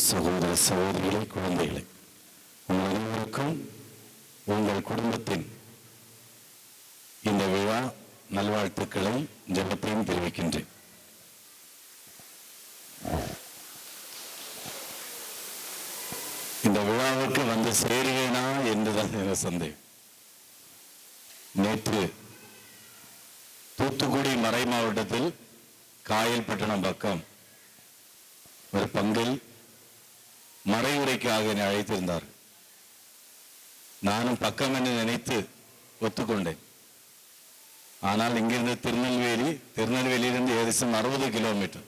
சகோதர சகோதரிகளே, குழந்தைகளே, உங்கள் அனைவருக்கும் உங்கள் குடும்பத்தின் இந்த விழா நல்வாழ்த்துக்களை ஜெபத்தையும் தெரிவிக்கின்றேன். இந்த விழாவுக்கு வந்து சேருவேனா என்றுதான் எனக்கு சந்தேகம். நேற்று தூத்துக்குடி மறை மாவட்டத்தில் காயல்பட்டணம் பக்கம் ஒரு பங்கில் மறைவுரைக்காக அழைத்திருந்தார். நானும் பக்கம் என்று நினைத்து ஒத்துக்கொண்டேன். ஆனால் இங்கிருந்து திருநெல்வேலியிலிருந்து ஏதேசம் 60 கிலோமீட்டர்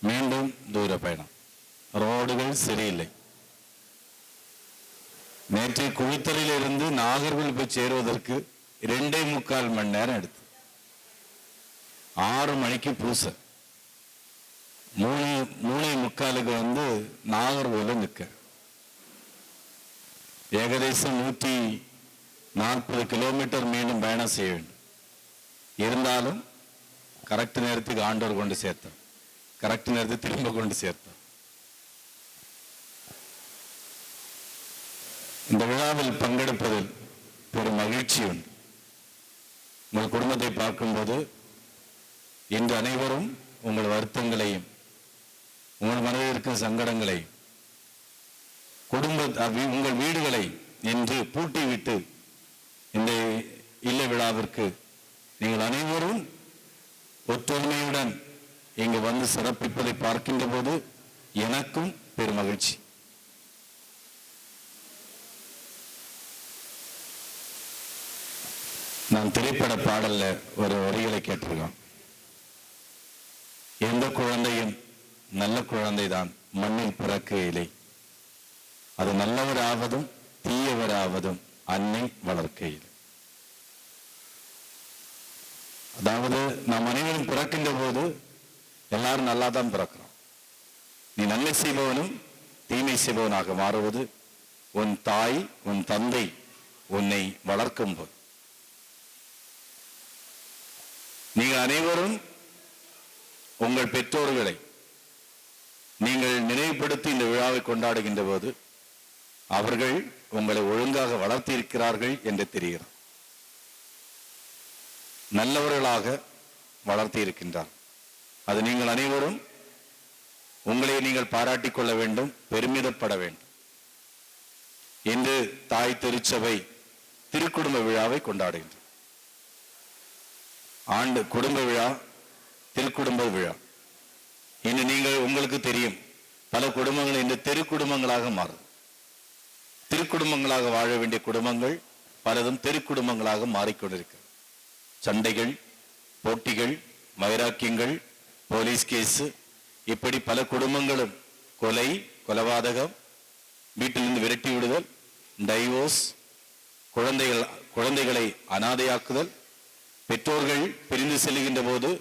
மீண்டும் தூர பயணம். ரோடுகள் சரியில்லை. நேற்று குளித்தலில் இருந்து நாகர்கோவில் போய் சேருவதற்கு 2.25 மணி நேரம் எடுத்து 6 மணிக்கு பூசை 3:45 வந்து நாகர்கோவில் நிற்க ஏகதேசம் 140 கிலோமீட்டர் மீண்டும் பயணம் செய்ய வேண்டும். இருந்தாலும் கரெக்ட் நேரத்துக்கு ஆண்டவர் கொண்டு சேர்த்தார், கரெக்ட் நேரத்துக்கு திரும்ப கொண்டு சேர்த்தார். இந்த விழாவில் பங்கெடுப்பதில் பெரும் மகிழ்ச்சி உண்டு. உங்கள் குடும்பத்தை பார்க்கும்போது இன்று அனைவரும் உங்கள் வருத்தங்களையும் உங்கள் மனதில் இருக்கும் சங்கடங்களையும் உங்கள் வீடுகளை என்று பூட்டிவிட்டு இந்த இல்ல விழாவிற்கு நீங்கள் அனைவரும் ஒற்றுமையுடன் இங்கு வந்து சிறப்பிப்பதை பார்க்கின்ற போது எனக்கும் பெரும் மகிழ்ச்சி. நான் திரைப்பட பாடல்ல ஒரு வரிகளை கேட்டிருக்கோம். எந்த குழந்தையும் நல்ல குழந்தைதான் மண்ணில் பிறக்கையிலே, அது நல்லவராவதும் தீயவராவதும் அன்னை வளர்க்கையில். அதாவது நாம் அனைவரும் பிறக்கின்ற போது எல்லாரும் நல்லா தான் பிறக்கிறோம். நீ நன்மை செய்பவனும் தீமை செய்பவனாக மாறுவது உன் தாய் உன் தந்தை உன்னை வளர்க்கும் போது. நீங்கள் அனைவரும் உங்கள் பெற்றோர்களை நீங்கள் நினைவுபடுத்தி இந்த விழாவை கொண்டாடுகின்ற போது அவர்கள் உங்களை ஒழுங்காக வளர்த்தி இருக்கிறார்கள் என்று தெரிகிறது. நல்லவர்களாக வளர்த்தி இருக்கின்றார். அது நீங்கள் அனைவரும் உங்களை நீங்கள் பாராட்டிக் கொள்ள வேண்டும், பெருமிதப்பட வேண்டும். இன்று தாய் திருச்சபை திருக்குடும்ப விழாவை கொண்டாடுகின்றார். ஆண்டு குடும்ப விழா, திருக்குடும்ப விழா. இன்று நீங்கள் உங்களுக்கு தெரியும், பல குடும்பங்கள் இன்று தெரு குடும்பங்களாக மாறும். திருக்குடும்பங்களாக வாழ வேண்டிய குடும்பங்கள் பலதும் தெரு குடும்பங்களாக மாறிக்கொண்டிருக்கிறது. சண்டைகள், போட்டிகள், வைராக்கியங்கள், போலீஸ் கேஸ், இப்படி பல குடும்பங்களும் கொலை, கொலபாதகம், வீட்டிலிருந்து விரட்டி விடுதல், டைவோர்ஸ், குழந்தைகளை அனாதையாக்குதல், பெற்றோர்கள் பிரிந்து செல்லுகின்ற போது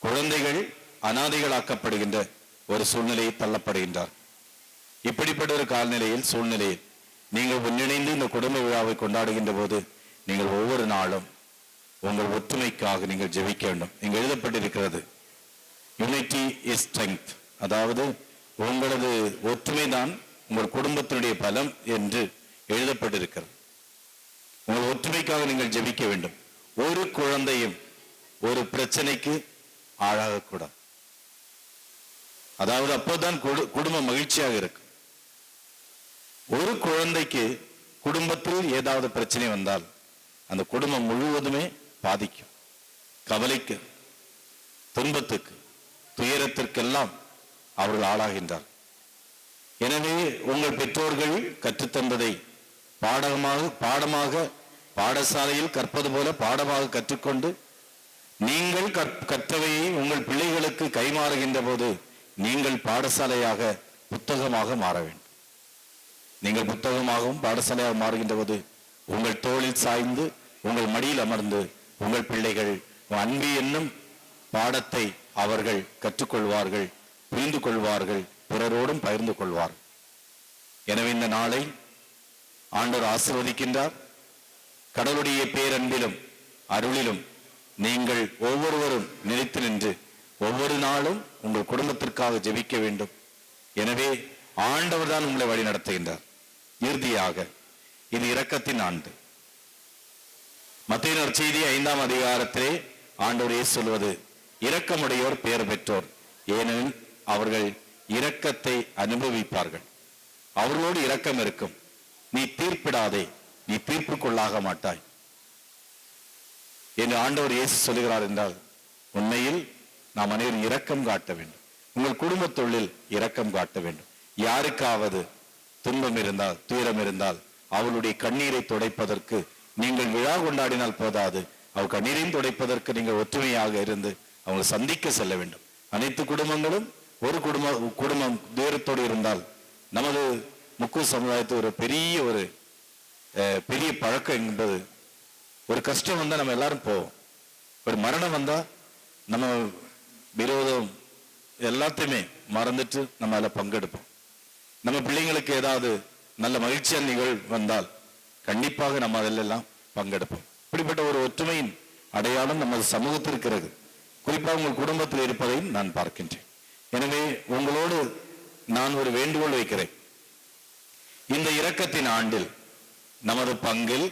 குழந்தைகள் அனாதைகளாக்கப்படுகின்ற ஒரு சூழ்நிலையை தள்ளப்படுகின்றார். இப்படிப்பட்ட ஒரு காலநிலையில் சூழ்நிலையில் நீங்கள் ஒன்றிணைந்து இந்த குடும்ப விழாவை கொண்டாடுகின்ற போது நீங்கள் ஒவ்வொரு நாளும் உங்கள் ஒற்றுமைக்காக நீங்கள் ஜெபிக்க வேண்டும். இங்கு எழுதப்பட்டிருக்கிறது, யூனிட்டி இஸ் ஸ்ட்ரெங்த். அதாவது உங்களது ஒற்றுமை தான் உங்கள் குடும்பத்தினுடைய பலம் என்று எழுதப்பட்டிருக்கிறது. உங்கள் ஒற்றுமைக்காக நீங்கள் ஜெபிக்க வேண்டும். ஒரு குழந்தையும் ஒரு பிரச்சனைக்கு ஆளாகக்கூடாது. அதாவது அப்போதான் குடும்பம் மகிழ்ச்சியாக இருக்கு. ஒரு குழந்தைக்கு குடும்பத்தில் ஏதாவது பிரச்சனை வந்தால் அந்த குடும்பம் முழுவதுமே பாதிக்கும். கவலைக்கு, துன்பத்துக்கு, துயரத்திற்கெல்லாம் அவர்கள் ஆளாகின்றார். எனவே உங்கள் பெற்றோர்கள் கற்றுத்தந்ததை பாடமாக பாடசாலையில் கற்பது போல பாடமாக கற்றுக்கொண்டு நீங்கள் கற்றவையை உங்கள் பிள்ளைகளுக்கு கைமாறுகின்ற போது நீங்கள் பாடசாலையாக புத்தகமாக மாற வேண்டும். நீங்கள் புத்தகமாகவும் பாடசாலையாக மாறுகின்ற போது உங்கள் தோளில் சாய்ந்து உங்கள் மடியில் அமர்ந்து உங்கள் பிள்ளைகள் அன்பு என்னும் பாடத்தை அவர்கள் கற்றுக்கொள்வார்கள், புரிந்து கொள்வார்கள், பிறரோடும் பகிர்ந்து கொள்வார்கள். எனவே இந்த நாளை ஆண்டவர் ஆசீர்வதிக்கின்றார். கடவுளுடைய பேரன்பிலும் அருளிலும் நீங்கள் ஒவ்வொருவரும் நிலைத்து நின்று ஒவ்வொரு நாளும் உங்கள் குடும்பத்திற்காக ஜெபிக்க வேண்டும். எனவே ஆண்டவர் தான் உங்களை வழி நடத்துகின்றார். இறுதியாக இது இரக்கத்தின் ஆண்டு. மத்தேயு நற்செய்தி 5ஆம் அதிகாரத்திலே ஆண்டவர் இயேசு சொல்வது, இரக்கமுடையோர் பேர் பெற்றோர், ஏனெனில் அவர்கள் இரக்கத்தை அனுபவிப்பார்கள். அவர்களோடு இரக்கம் இருக்கும். நீ தீர்ப்பிடாதே, நீ தீர்ப்புக்குள்ளாக மாட்டாய் என்று ஆண்டவர் இயேசு சொல்லுகிறார் என்றால், உண்மையில் நாம் அனைவரும் இரக்கம் காட்ட வேண்டும். உங்கள் குடும்ப தொழில் இரக்கம் காட்ட வேண்டும். யாருக்காவது துன்பம் இருந்தால், துயரம் இருந்தால், அவளுடைய கண்ணீரை துடைப்பதற்கு நீங்கள் விழா கொண்டாடினால் போதாது, அவள் கண்ணீரையும் துடைப்பதற்கு நீங்கள் ஒற்றுமையாக இருந்து அவங்களை சந்திக்க செல்ல வேண்டும். அனைத்து குடும்பங்களும் ஒரு குடும்பம் துயரத்தோடு இருந்தால், நமது முக்கு சமுதாயத்து ஒரு பெரிய பழக்கம் என்பது, ஒரு கஷ்டம் வந்தா நம்ம எல்லாரும் போவோம். ஒரு மரணம் வந்தா நம்ம விரோதம் எல்லாத்தையுமே மறந்துட்டு நம்ம அதில் பங்கெடுப்போம். நம்ம பிள்ளைங்களுக்கு ஏதாவது நல்ல மகிழ்ச்சியான நிகழ்வு வந்தால் கண்டிப்பாக நம்ம அதிலெல்லாம் பங்கெடுப்போம். இப்படிப்பட்ட ஒரு ஒற்றுமையின் அடையாளம் நமது சமூகத்தில் இருக்கிறது. குறிப்பாக உங்கள் குடும்பத்தில் இருப்பதையும் நான் பார்க்கின்றேன். எனவே உங்களோடு நான் ஒரு வேண்டுகோள் வைக்கிறேன். இந்த இரக்கத்தின் ஆண்டில் நமது பங்கில்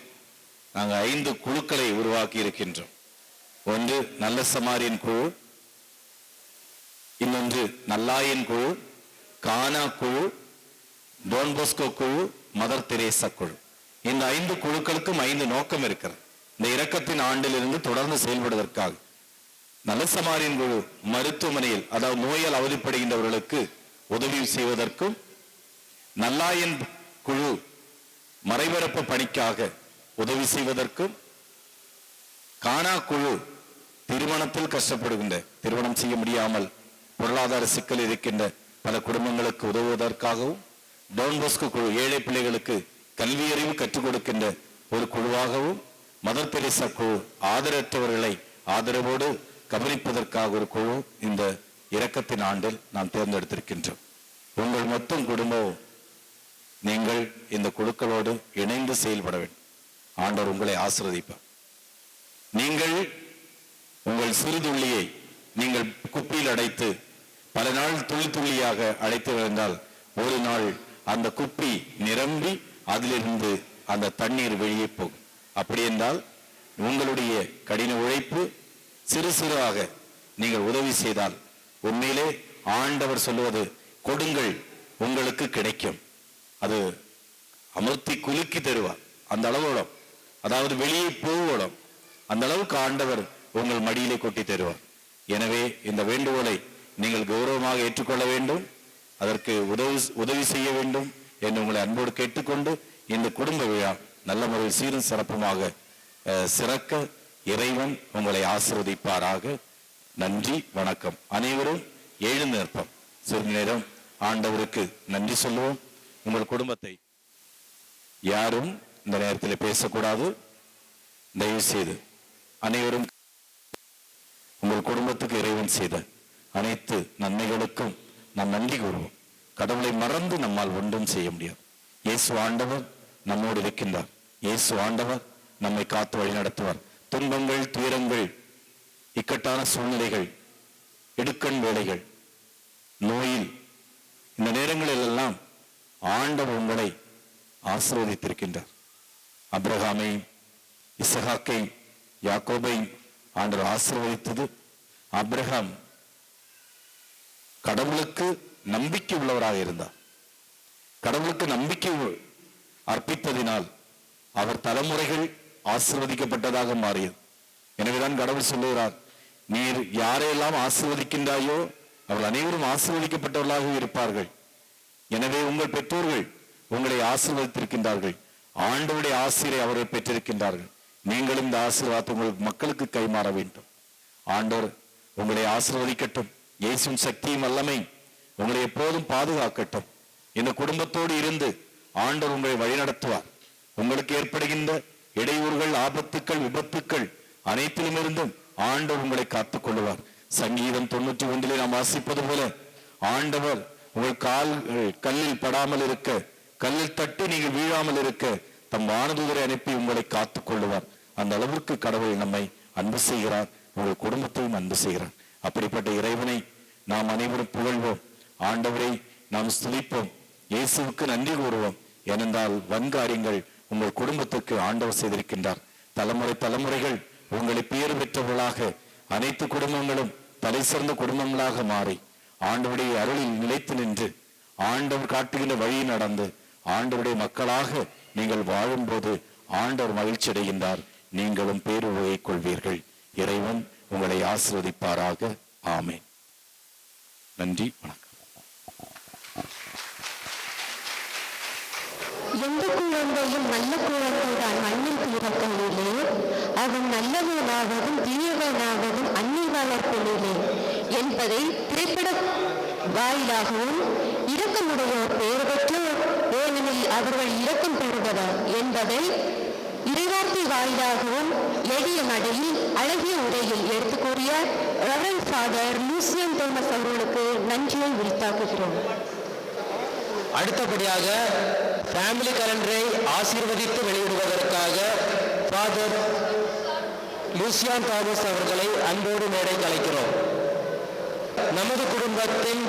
நாங்கள் 5 குழுக்களை உருவாக்கி இருக்கின்றோம். ஒன்று நல்ல சமாரியன் குழு, இன்னொன்று நல்லாயன் குழு, கானா குழு, டோன் போஸ்கோ குழு, மதர் தெரேசா குழு. இந்த 5 குழுக்களுக்கும் 5 நோக்கம் இருக்கிறது. இந்த இரக்கத்தின் ஆண்டில் இருந்து தொடர்ந்து செயல்படுவதற்காக நல்ல சமாரியன் குழு மருத்துவமனையில், அதாவது நோயால் அவதிப்படுகின்றவர்களுக்கு உதவி செய்வதற்கும், நல்லாயன் குழு மறைபரப்பு பணிக்காக உதவி செய்வதற்கும், கானா குழு திருமணத்தில் கஷ்டப்படுகின்ற, திருமணம் செய்ய முடியாமல் பொருளாதார சிக்கல் இருக்கின்ற பல குடும்பங்களுக்கு உதவுவதற்காகவும், டோன் போஸ்கோ குழு ஏழை பிள்ளைகளுக்கு கல்வி அறிவு கற்றுக் கொடுக்கின்ற ஒரு குழுவாகவும், மதர் தெரேசா குழு ஆதரவற்றவர்களை ஆதரவோடு கவனிப்பதற்காக ஒரு குழு இந்த இரக்கத்தின் ஆண்டில் நாம் தேர்ந்தெடுத்திருக்கின்றோம். உங்கள் மொத்தம் குடும்பம் நீங்கள் இந்த குழுக்களோடு இணைந்து செயல்பட வேண்டும். ஆண்டவர் உங்களை ஆசீர்வதிப்பார். நீங்கள் உங்கள் சிறுதுள்ளியை நீங்கள் குப்பியில் அடைத்து பல நாள் துளி துள்ளியாக அடைத்து வந்தால், ஒரு நாள் அந்த குப்பி நிரம்பி அதிலிருந்து அந்த தண்ணீர் வெளியே போகும். அப்படி என்றால் உங்களுடைய கடின உழைப்பு சிறு சிறுவாக நீங்கள் உதவி செய்தால், உண்மையிலே ஆண்டவர் சொல்லுவது, கொடுங்கள் உங்களுக்கு கிடைக்கும். அது அமர்த்தி குலுக்கி தருவார். அந்த அளவோடம், அதாவது வெளியே போவோடம் அந்த அளவுக்கு ஆண்டவர் உங்கள் மடியிலே கொட்டி தருவார். எனவே இந்த வேண்டுகோளை நீங்கள் கௌரவமாக ஏற்றுக்கொள்ள வேண்டும். அதற்கு உதவி செய்ய வேண்டும் என்று உங்களை அன்போடு கேட்டுக்கொண்டு, இந்த குடும்ப விழா நல்ல முறையில் சீரும் சிறப்புமாக சிறக்க இறைவன் உங்களை ஆசீர்வதிப்பாராக. நன்றி, வணக்கம். அனைவரும் எழுந்து நிற்போம். சிறிது நேரம் ஆண்டவருக்கு நன்றி சொல்லுவோம். உங்கள் குடும்பத்தை யாரும் இந்த நேரத்தில் பேசக்கூடாது. தயவு செய்து அனைவரும் உங்கள் குடும்பத்துக்கு இறைவன் செய்த அனைத்து நன்மைகளுக்கும் நாம் நன்றி கூறுவோம். கடவுளை மறந்து நம்மால் ஒன்றும் செய்ய முடியாது. இயேசு ஆண்டவர் நம்மோடு இருக்கின்றார். இயேசு ஆண்டவர் நம்மை காத்து வழி நடத்துவார். துன்பங்கள், துயரங்கள், இக்கட்டான சூழ்நிலைகள், இடுக்கண் வேலைகள், நோயில், இந்த நேரங்களில் எல்லாம் ஆண்டவர் உங்களை ஆசீர்வதித்திருக்கின்றார். அப்ரஹாமை, இசகாக்கை, யாக்கோபை ஆண்டவர் ஆசீர்வதித்தது. அப்ரஹாம் கடவுளுக்கு நம்பிக்கை உள்ளவராக இருந்தார். கடவுளுக்கு நம்பிக்கை அர்ப்பித்ததினால் அவர் தலைமுறைகள் ஆசீர்வதிக்கப்பட்டதாக மாறியது. எனவேதான் கடவுள் சொல்லுகிறார், நீர் யாரையெல்லாம் ஆசீர்வதிக்கின்றாயோ அவர்கள் அனைவரும் ஆசீர்வதிக்கப்பட்டவர்களாக இருப்பார்கள். எனவே உங்கள் பெற்றோர்கள் உங்களை ஆசீர்வதித்திருக்கின்றார்கள். ஆண்டவருடைய ஆசீரை அவர்கள் பெற்றிருக்கின்றார்கள். நீங்களும் இந்த ஆசீர்வாதத்தை உங்கள் மக்களுக்கு கைமாற வேண்டும். ஆண்டவர் உங்களை ஆசீர்வதிக்கட்டும். இயேசுவின் சக்தியும் வல்லமை உங்களை எப்போதும் பாதுகாக்கட்டும். இந்த குடும்பத்தோடு இருந்து ஆண்டவர் உங்களை வழிநடத்துவார். உங்களுக்கு ஏற்படுகின்ற இடையூறுகள், ஆபத்துக்கள், விபத்துக்கள் அனைத்திலும் இருந்தும் ஆண்டவர் உங்களை காத்துக் கொள்வார். சங்கீதம் 91 நாம் வாசிப்பது போல, ஆண்டவர் உங்கள் கல்லில் படாமல் இருக்க, கல்லில் தட்டி நீங்கள் வீழாமல் இருக்க தம் வானதூதரை அனுப்பி உங்களை காத்துக் கொள்ளுவார். அந்த அளவிற்கு கடவுள் நம்மை அன்பு செய்கிறார். உங்கள் குடும்பத்தையும் அன்பு செய்கிறார். அப்படிப்பட்ட இறைவனை நாம் அனைவரும் புகழ்வோம். ஆண்டவரை, நாம் ஸ்துதிப்போம், இயேசுவுக்கு நன்றி கூறுவோம். ஏனென்றால் வன்காரியங்கள் உங்கள் குடும்பத்திற்கு ஆண்டவர் செய்திருக்கின்றார். தலைமுறை தலைமுறைகள் உங்களை பேறு பெற்றவர்களாக, அனைத்து குடும்பங்களும் தலை சிறந்த குடும்பங்களாக மாறி ஆண்டவருடைய அருளில் நிலைத்து நின்று ஆண்டவர் காட்டுகின்ற வழியை நடந்து ஆண்டவருடைய மக்களாக நீங்கள் வாழும்போது ஆண்டவர் மகிழ்ச்சி அடைகின்றார். நீங்களும் பேருவகை கொள்வீர்கள். இறைவன் உங்களை ஆசீர்வதிப்பாராக. ஆமென். நன்றி, வணக்கம். எந்த குழந்தையும் நல்ல குழந்தைதான் மண்ணில் பிறக்கையிலே, அவன் நல்லவனாவதும் தீயவனாவதும் அன்னை வளர்ப்பிலே என்பதை திரைப்பட வாயிலாகவும், இரக்கமுடையோர் பெயர் பெற்றோர் ஏனெனில் அவர்கள் இரக்கம் பெறுவதார் என்பதை இறைவார்த்தை வாயிலாகவும் எளிய நடையில் அழகிய உரையில் எடுத்து கூறிய ரெவரண்ட் ஃபாதர் லூசியன் தோமஸ் அவர்களுக்கு நன்றியை உரித்தாக்குகிறோம். அடுத்தபடியாக ஃபேமிலி கலண்டரை ஆசீர்வதித்து வெளியிடுவதற்காக ஃபாதர் லூசியான் தாமஸ் அவர்களை அன்போடு மேடைக்கு அழைக்கிறோம். நமது குடும்பத்தின்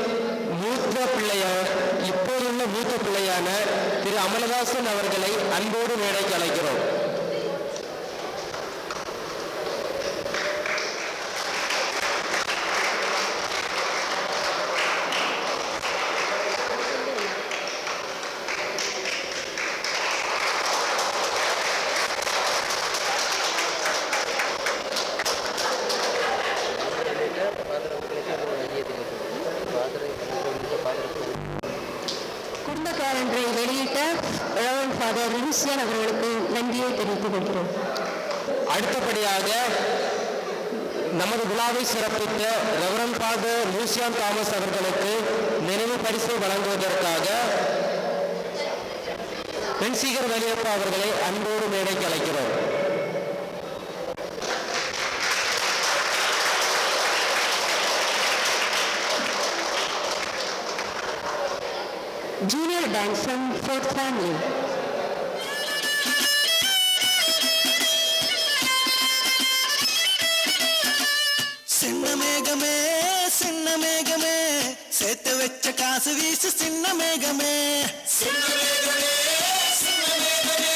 இப்போதுள்ள மூத்த பிள்ளையான திரு அமலதாசன் அவர்களை அன்போடு மேடைக்கு அழைக்கிறோம். குடும்ப கேலண்டரை வெளியிட்ட ரெவரண்ட் ஃபாதர் லூசியன் அவர்களுக்கு நன்றியை தெரிவித்துக் கொள்கிறோம். அடுத்தபடியாக நமது விழாவை சிறப்பித்த ரெவரண்ட் ஃபாதர் லூசியான் தாமஸ் அவர்களுக்கு நினைவு பரிசை வழங்குவதற்காக பென்சீகர் வேலியப்பா அவர்களை அன்போடு மேடைக்கு அழைக்கிறோம். Junior dancer for family. சின்ன மேகமே சின்ன மேகமே சேர்த்து வச்ச காசு வீசு சின்ன மேகமே சின்ன மேகமே சின்ன மேகமே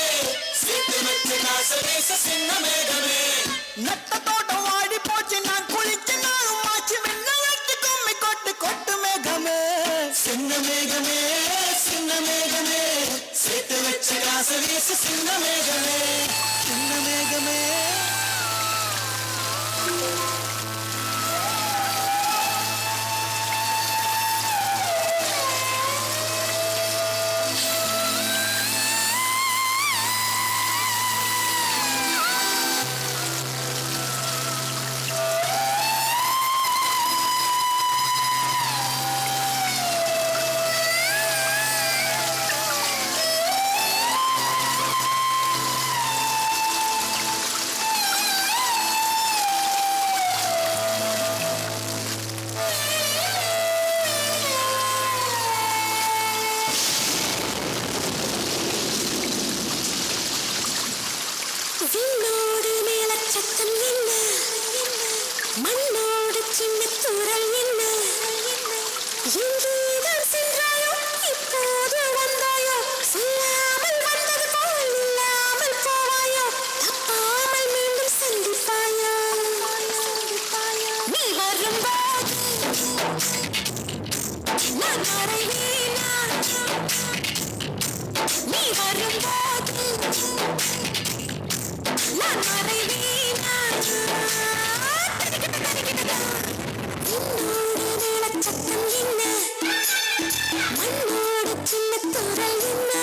சேர்த்து வச்ச காசு வீசு சின்ன மேகமே நட்ட தோட்டம் வாடி போச்சு நான் குளிச்சு நானும் மாச்சு வெண்ண வெட்டி கும்மி கொட்டு கொட்டு மேகமே சின்ன மேகமே சின்ன மேகமே சேர்த்து வச்ச காசு வீசு சின்ன மேகமே சின்ன மேகமே விண்ணோடு மேலச்சத்தம் என்ன, மண்ணோடு சின்ன தூரல் என்ன, எங்கேதான் சென்றாயோ இப்போது வந்தாயோ, சொல்லாமல் வந்தது போல் இல்லாமல் போவாயோ, தப்பாமல் மீண்டும் சந்திப்பாயோ, நீ வரும்போது நான் மறைவேனா, நீ வரும்போது நான் மறைவேனா, என்னோடு மேலச்சத்தம் என்ன, மண்ணோடு சின்ன தூரல் என்ன.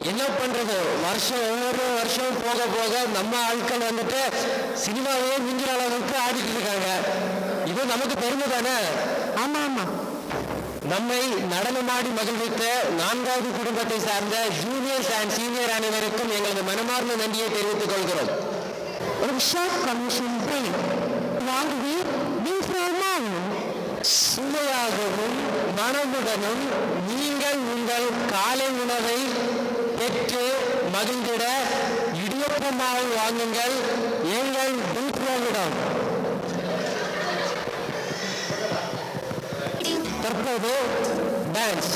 என்ன பண்றது, ஒவ்வொரு வருஷம் போக போக நம்ம ஆட்கள் வந்துட்டு சினிமாவே மிஞ்சிற அளவுக்கு ஆடிட்டு இருக்காங்க. இது நமக்கு பெருமை தானே? ஆமா ஆமா. நம்மை நடனமாடி மகிழ்வித்த 4வது குடும்பத்தை சார்ந்த ஜூனியர்ஸ் அண்ட் சீனியர் அனைவருக்கும் எங்களது மனமார்ந்த நன்றியை தெரிவித்துக் கொள்கிறோம். ஒரு ஷார்ட் கமிஷன் பிரேக். வாங்கி சுவையாகவும் மனமுடனும் நீங்கள் உங்கள் காலை உணவை பெற்று மகிழ்ந்திட இடியப்பமாக வாங்குங்கள் எங்கள் டீப்ரோவிடம். தற்போது டான்ஸ்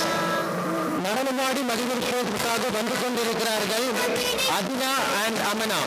நடனமாடி மகிழ்விப்பதற்காக வந்து கொண்டிருக்கிறார்கள் அதினா அண்ட் அமனா.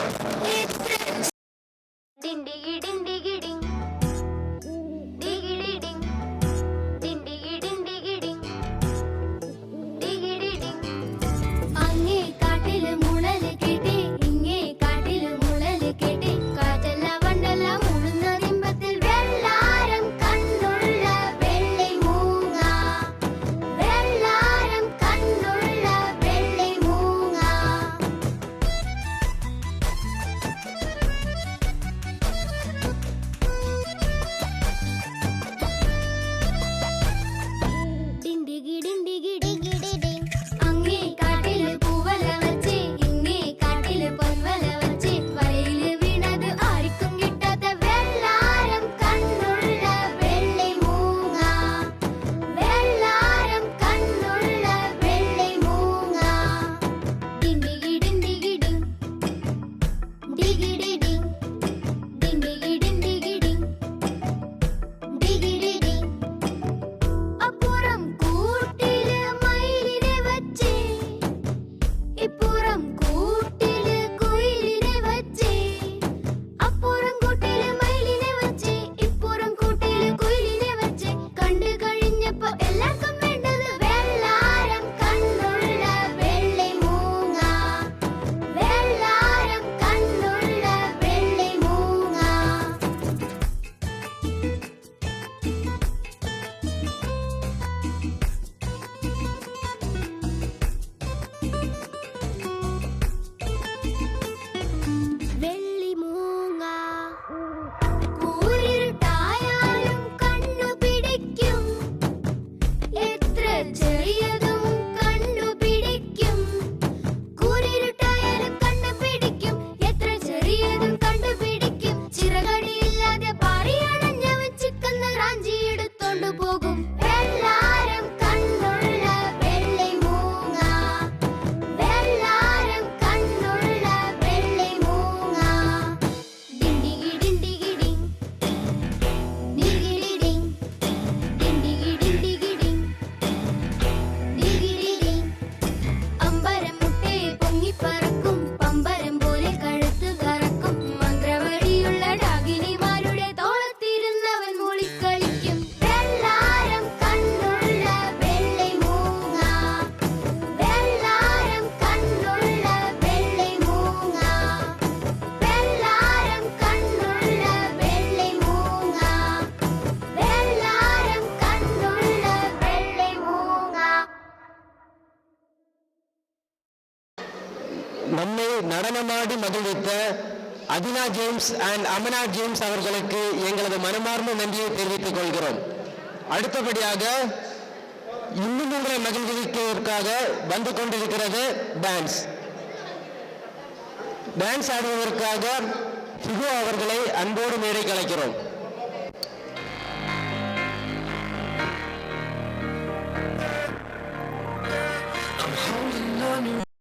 நம்மை நடனமாடி மகிழ்வித்த அதினா ஜேம்ஸ் அண்ட் அமனா ஜேம்ஸ் அவர்களுக்கு எங்களது மனமார்ந்த நன்றியை தெரிவித்துக் கொள்கிறோம். அடுத்தபடியாக இன்னும் உங்களை மகிழ்விப்பதற்காக வந்து கொண்டிருக்கிறது டான்ஸ். டான்ஸ் ஆடுவதற்காக ஃபிகோ அவர்களை அன்போடு மேடை கலைக்கிறோம்.